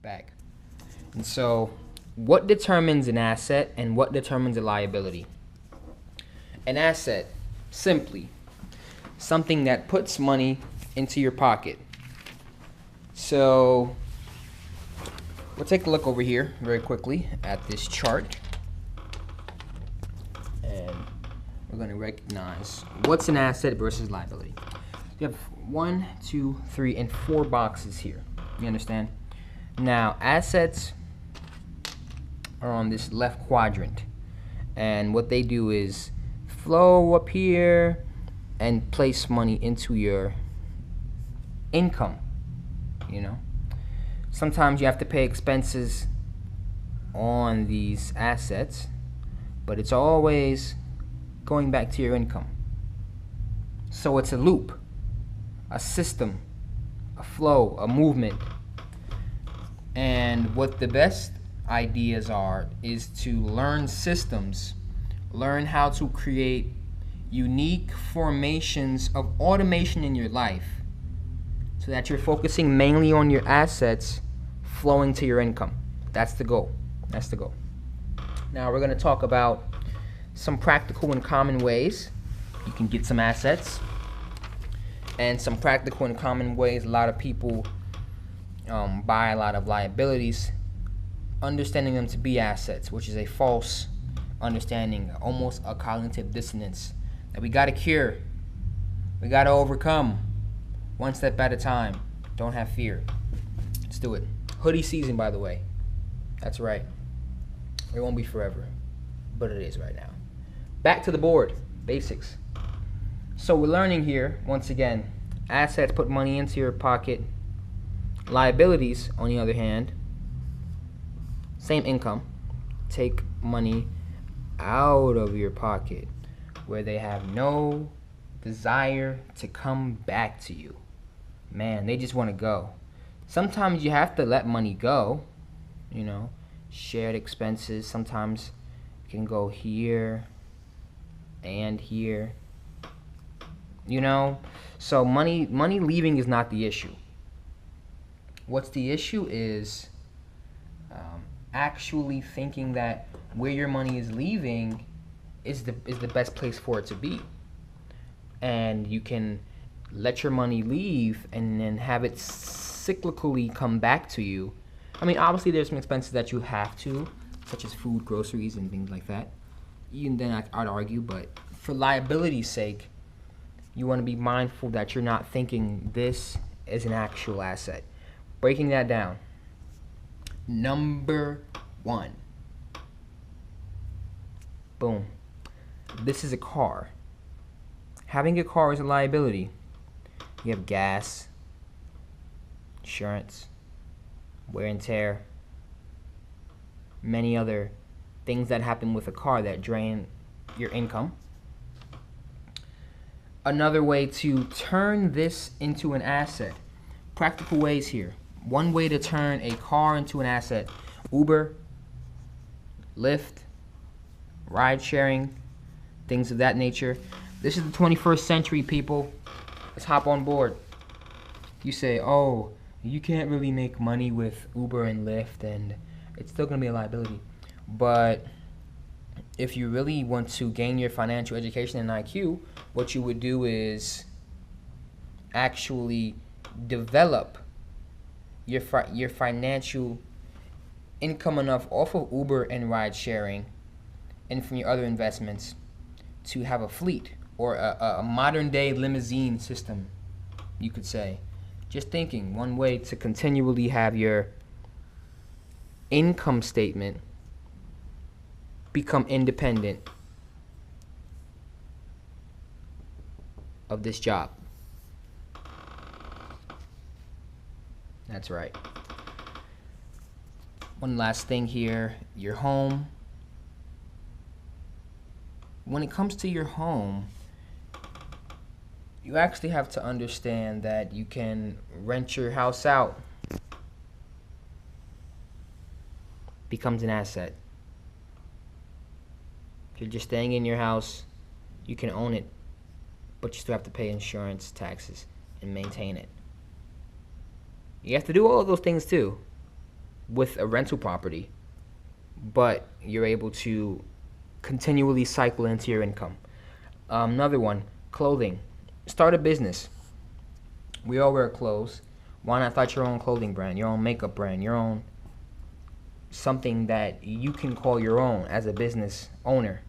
back. And so, what determines an asset and what determines a liability? An asset, simply, something that puts money into your pocket. So, we'll take a look over here very quickly at this chart. And we're going to recognize what's an asset versus liability. You have 1, 2, 3, and 4 boxes here. You understand? Now, assets are on this left quadrant. And what they do is flow up here and place money into your income. You know? Sometimes you have to pay expenses on these assets, but it's always going back to your income. So it's a loop, a system, a flow, a movement. And what the best ideas are is to learn systems, learn how to create unique formations of automation in your life so that you're focusing mainly on your assets flowing to your income. That's the goal. That's the goal. Now we're going to talk about some practical and common ways you can get some assets, and some practical and common ways a lot of people buy a lot of liabilities, understanding them to be assets, which is a false understanding, almost a cognitive dissonance that we got to cure, we got to overcome, one step at a time. Don't have fear. Let's do it. Hoodie season, by the way. That's right. It won't be forever, but it is right now. Back to the board. Basics. So we're learning here, once again, assets put money into your pocket. Liabilities, on the other hand, same income, take money out of your pocket where they have no desire to come back to you. Man, they just want to go. Sometimes you have to let money go, you know, shared expenses. Sometimes it can go here and here, you know. So money leaving is not the issue. What's the issue is actually thinking that where your money is leaving is the best place for it to be, and you can let your money leave and then have it cyclically come back to you. I mean, obviously there's some expenses that you have to, such as food, groceries, and things like that. Even then, I'd argue, but for liability's sake, you want to be mindful that you're not thinking this is an actual asset. Breaking that down. Number 1. Boom. This is a car. Having a car is a liability. You have gas, insurance, wear and tear, many other things that happen with a car that drain your income. Another way to turn this into an asset. Practical ways here. One way to turn a car into an asset: Uber, Lyft, ride sharing, things of that nature. This is the 21st century, people. Let's hop on board. You say, oh, you can't really make money with Uber and Lyft, and it's still going to be a liability. But if you really want to gain your financial education and IQ, what you would do is actually develop your financial income enough off of Uber and ride sharing and from your other investments to have a fleet or a modern day limousine system, you could say. Just thinking, one way to continually have your income statement become independent of this job. That's right. One last thing here, your home. When it comes to your home, you actually have to understand that you can rent your house out. Becomes an asset. If you're just staying in your house, you can own it, but you still have to pay insurance, taxes, and maintain it. You have to do all of those things too. with a rental property, but you're able to continually cycle into your income. Another one, clothing. Start a business. We all wear clothes. Why not start your own clothing brand, your own makeup brand, your own something that you can call your own as a business owner,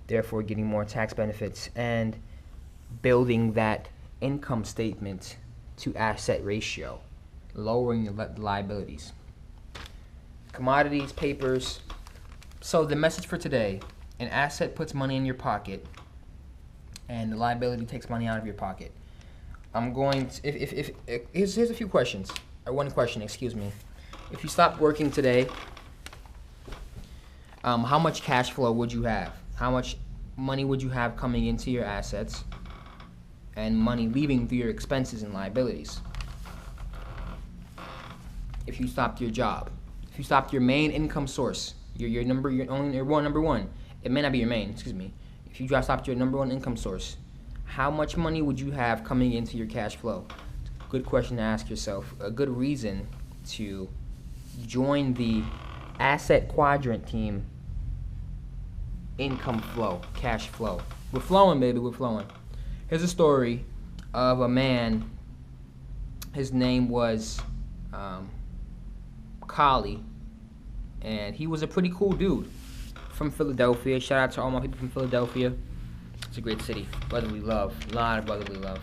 therefore getting more tax benefits and building that income statement to asset ratio, lowering the liabilities. Commodities, papers. So the message for today, an asset puts money in your pocket and the liability takes money out of your pocket. I'm going to, here's a few questions, or one question, excuse me. If you stopped working today, how much cash flow would you have? How much money would you have coming into your assets and money leaving through your expenses and liabilities? If you stopped your job, if you stopped your main income source, your number one, it may not be your main, excuse me. If you stopped your number one income source, how much money would you have coming into your cash flow? Good question to ask yourself. A good reason to join the asset quadrant team. Income flow, cash flow. We're flowing, baby, we're flowing. Here's a story of a man. His name was Kali, and he was a pretty cool dude from Philadelphia. Shout out to all my people from Philadelphia. It's a great city. Brotherly love. A lot of brotherly love.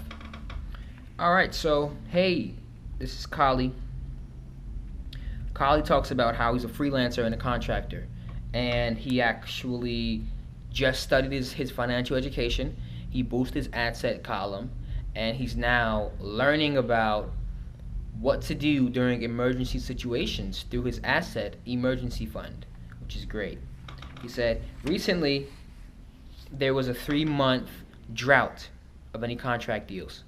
Alright, so, hey, this is Kali. Kali talks about how he's a freelancer and a contractor. And he actually just studied his financial education. He boosted his asset column. And he's now learning about what to do during emergency situations through his asset emergency fund, which is great. He said, recently, there was a 3-month drought of any contract deals,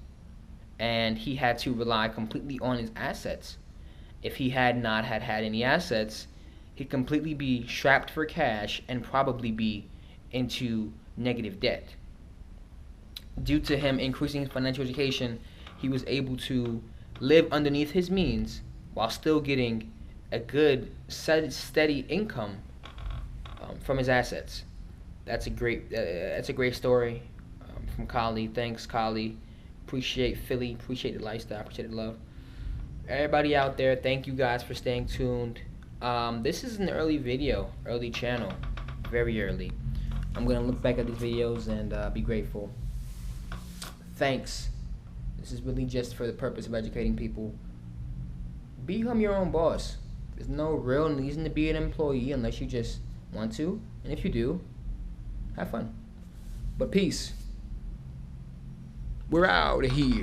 and he had to rely completely on his assets. If he had not had any assets, he'd completely be strapped for cash and probably be into negative debt. Due to him increasing his financial education, he was able to live underneath his means while still getting a good, steady income from his assets. That's a great story from Kali. Thanks, Kali. Appreciate Philly. Appreciate the lifestyle. Appreciate the love. Everybody out there, thank you guys for staying tuned. This is an early video, early channel, very early. I'm gonna look back at these videos and be grateful. Thanks. This is really just for the purpose of educating people. Become your own boss. There's no real reason to be an employee unless you just want to, and if you do, have fun. But peace. We're out of here.